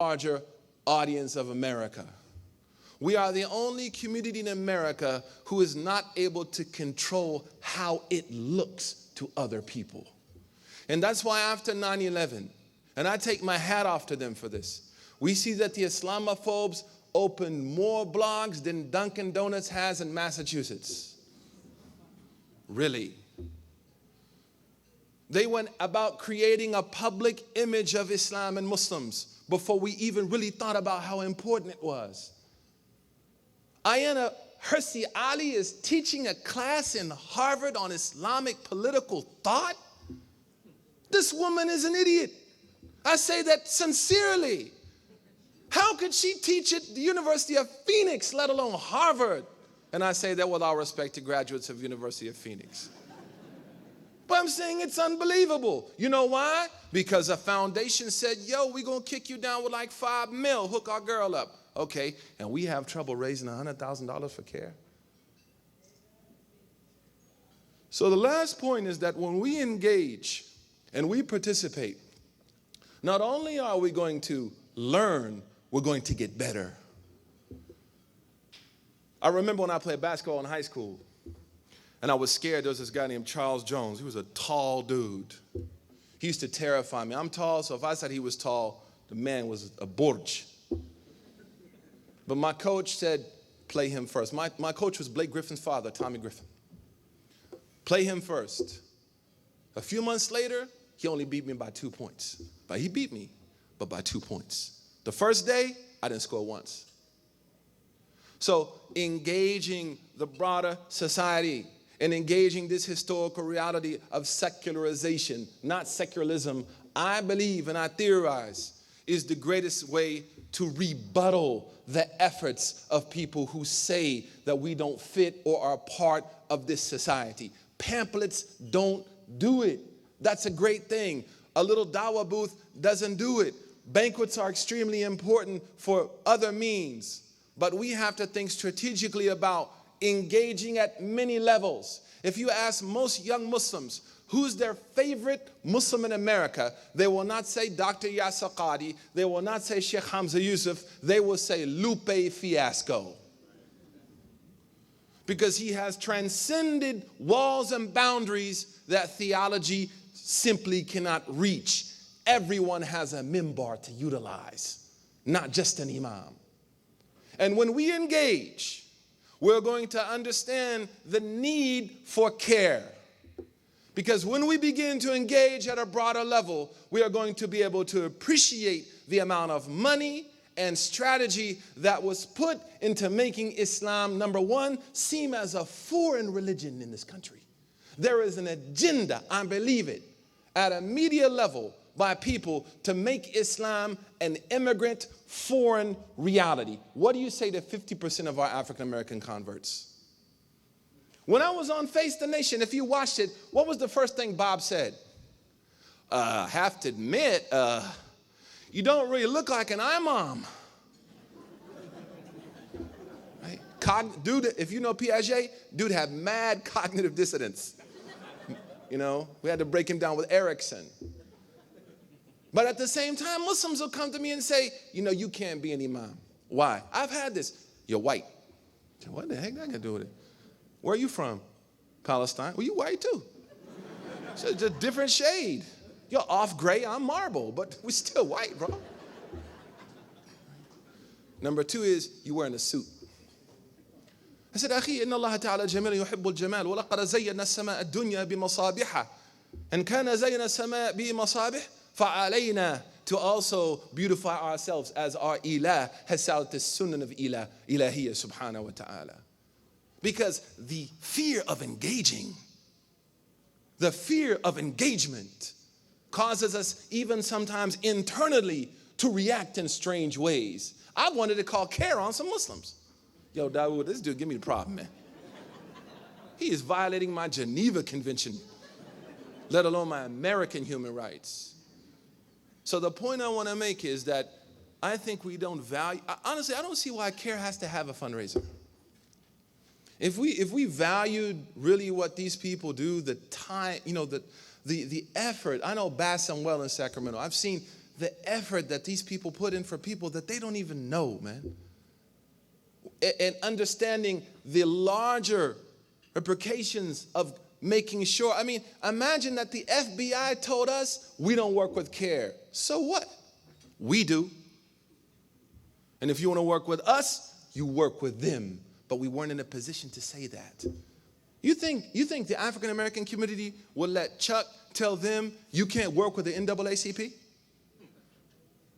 larger audience of America. We are the only community in America who is not able to control how it looks to other people. And that's why after 9/11, and I take my hat off to them for this, we see that the Islamophobes opened more blogs than Dunkin' Donuts has in Massachusetts. Really. They went about creating a public image of Islam and Muslims before we even really thought about how important it was. Ayana Hirsi Ali is teaching a class in Harvard on Islamic political thought. This woman is an idiot. I say that sincerely. How could she teach at the University of Phoenix, let alone Harvard? And I say that with all respect to graduates of University of Phoenix. But I'm saying it's unbelievable. You know why? Because a foundation said, yo, we're going to kick you down with like $5 million, hook our girl up. Okay, and we have trouble raising $100,000 for CAIR. So the last point is that when we engage and we participate, not only are we going to learn, we're going to get better. I remember when I played basketball in high school, and I was scared. There was this guy named Charles Jones. He was a tall dude. He used to terrify me. I'm tall, so if I said he was tall, the man was a burj. But my coach said, play him first. My coach was Blake Griffin's father, Tommy Griffin. Play him first. A few months later, he only beat me by 2 points. But he beat me, but by 2 points. The first day, I didn't score once. So engaging the broader society and engaging this historical reality of secularization, not secularism, I believe and I theorize is the greatest way to rebuttal the efforts of people who say that we don't fit or are part of this society. Pamphlets don't do it. That's a great thing. A little dawah booth doesn't do it. Banquets are extremely important for other means, but we have to think strategically about engaging at many levels. If you ask most young Muslims, who's their favorite Muslim in America, they will not say Dr. Yasir Qadhi, they will not say Sheikh Hamza Yusuf, they will say Lupe Fiasco. Because he has transcended walls and boundaries that theology simply cannot reach. Everyone has a mimbar to utilize, not just an imam. And when we engage, we're going to understand the need for CAIR. Because when we begin to engage at a broader level, we are going to be able to appreciate the amount of money and strategy that was put into making Islam, number one, seem as a foreign religion in this country. There is an agenda, I believe it, at a media level by people to make Islam an immigrant foreign reality. What do you say to 50% of our African American converts? When I was on Face the Nation, if you watched it, what was the first thing Bob said? I have to admit, you don't really look like an imam. Right? Dude, if you know Piaget, dude had mad cognitive dissonance. You know, we had to break him down with Erickson. But at the same time, Muslims will come to me and say, you know, you can't be an imam. Why? I've had this. You're white. What the heck that got to do with it? Where are you from? Palestine. Well, you white too. So it's a different shade. You're off gray, I'm marble, but we're still white, bro. Number two is you wearing a suit. I said, أخي إن الله تعالى جميل يحب الجمال ولقد زينا السماء الدنيا بمصابيح إن كان زينا السماء بمصابيح فعلينا to also beautify ourselves as our ilah has salat as-sunnah of ilahiyya subhanahu wa ta'ala. Because the fear of engaging, the fear of engagement causes us even sometimes internally to react in strange ways. I wanted to call CAIR on some Muslims. Yo, Dawood, this dude give me the problem, man. He is violating my Geneva Convention, let alone my American human rights. So the point I want to make is that I think we don't value, honestly, I don't see why CAIR has to have a fundraiser. If we valued really what these people do, the time, you know, the effort. I know Bass and Well in Sacramento. I've seen the effort that these people put in for people that they don't even know, man. And understanding the larger repercussions of making sure. I mean, imagine that the FBI told us we don't work with CAIR. So what? We do. And if you want to work with us, you work with them. But we weren't in a position to say that. You think the African American community will let Chuck tell them you can't work with the NAACP?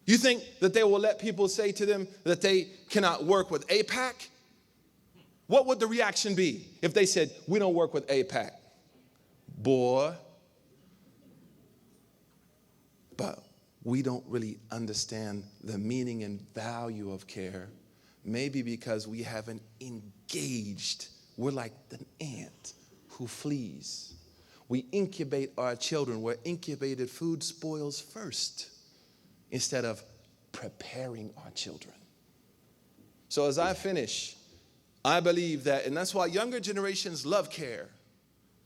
You think that they will let people say to them that they cannot work with AIPAC? What would the reaction be if they said, we don't work with AIPAC? Boy. But we don't really understand the meaning and value of CAIR. Maybe because we haven't engaged. We're like an ant who flees. We incubate our children where incubated food spoils first instead of preparing our children. So as I finish, I believe that, and that's why younger generations love CAIR.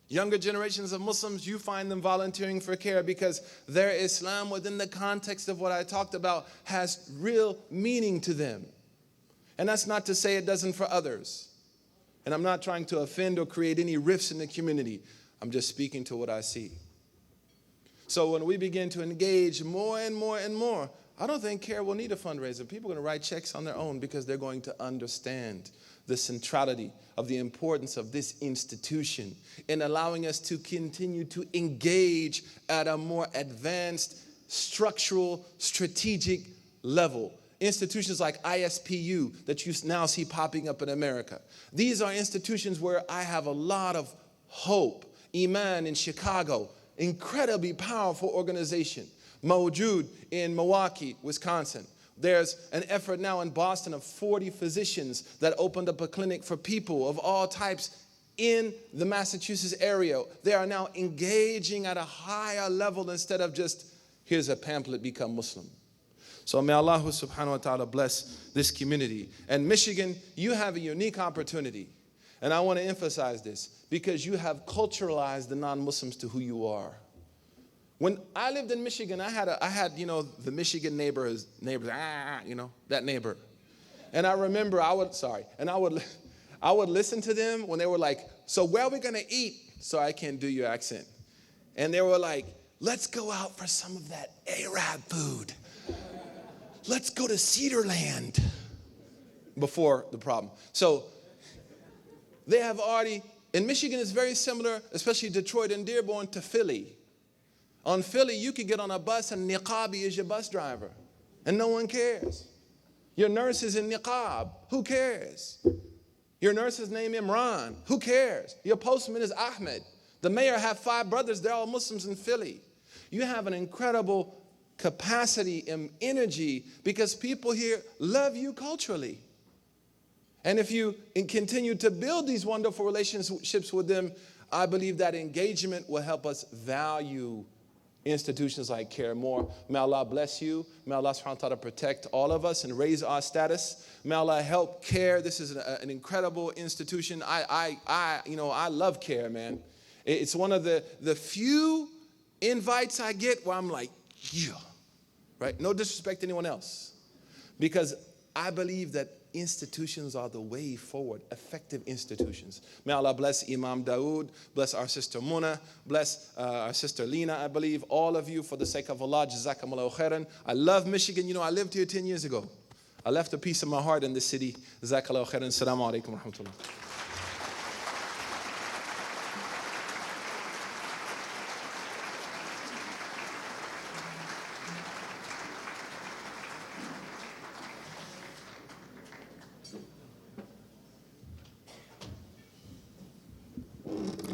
Younger generations of Muslims, you find them volunteering for CAIR because their Islam within the context of what I talked about has real meaning to them. And that's not to say it doesn't for others. And I'm not trying to offend or create any rifts in the community. I'm just speaking to what I see. So when we begin to engage more and more and more, I don't think CAIR will need a fundraiser. People are going to write checks on their own because they're going to understand the centrality of the importance of this institution in allowing us to continue to engage at a more advanced, structural, strategic level. Institutions like ISPU that you now see popping up in America. These are institutions where I have a lot of hope. Iman in Chicago, incredibly powerful organization. Mawjood in Milwaukee, Wisconsin. There's an effort now in Boston of 40 physicians that opened up a clinic for people of all types in the Massachusetts area. They are now engaging at a higher level instead of just, here's a pamphlet, become Muslim. So may Allah subhanahu wa ta'ala bless this community. And Michigan, you have a unique opportunity. And I want to emphasize this because you have culturalized the non-Muslims to who you are. When I lived in Michigan, I had the Michigan neighbors, that neighbor. And I remember I would listen to them when they were like, so where are we going to eat? So I can't do your accent. And they were like, let's go out for some of that Arab food. Let's go to Cedarland before the problem. So they have already, and Michigan is very similar, especially Detroit and Dearborn, to Philly. On Philly, you could get on a bus and niqabi is your bus driver. And no one cares. Your nurse is in niqab. Who cares? Your nurse's name Imran. Who cares? Your postman is Ahmed. The mayor have 5 brothers. They're all Muslims in Philly. You have an incredible capacity and energy because people here love you culturally. And if you continue to build these wonderful relationships with them, I believe that engagement will help us value institutions like CAIR more. May Allah bless you. May Allah subhanahu wa ta'ala protect all of us and raise our status. May Allah help CAIR. This is an incredible institution. I love CAIR, man. It's one of the few invites I get where I'm like, yeah, right? No disrespect to anyone else. Because I believe that institutions are the way forward, effective institutions. May Allah bless Imam Dawood, bless our sister Muna, bless our sister Lena, I believe, all of you for the sake of Allah, Jazakumullahu khairan. I love Michigan. I lived here 10 years ago. I left a piece of my heart in this city. Jazakallahu khairan. Assalamu alaikum wa rahmatullah.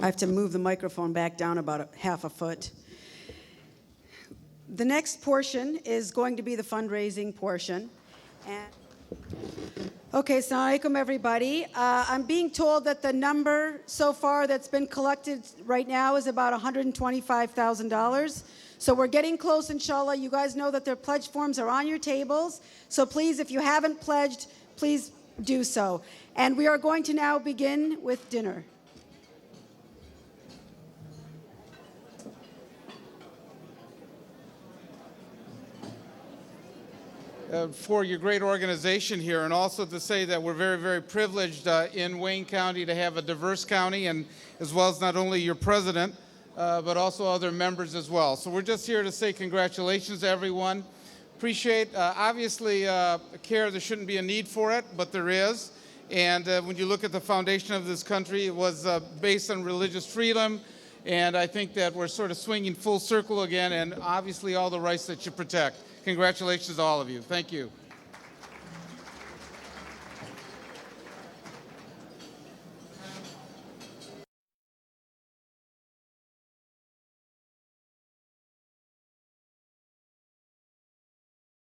I have to move the microphone back down about half a foot. The next portion is going to be the fundraising portion. Okay, assalamu alaikum, everybody. I'm being told that the number so far that's been collected right now is about $125,000. So we're getting close, inshallah. You guys know that their pledge forms are on your tables. So please, if you haven't pledged, please do so. And we are going to now begin with dinner. for your great organization here, and also to say that we're very, very privileged in Wayne County to have a diverse county, and as well as not only your president, but also other members as well. So we're just here to say congratulations to everyone. Appreciate, obviously, CAIR, there shouldn't be a need for it, but there is. And when you look at the foundation of this country, it was based on religious freedom, and I think that we're sort of swinging full circle again, and obviously all the rights that you protect. Congratulations to all of you. Thank you.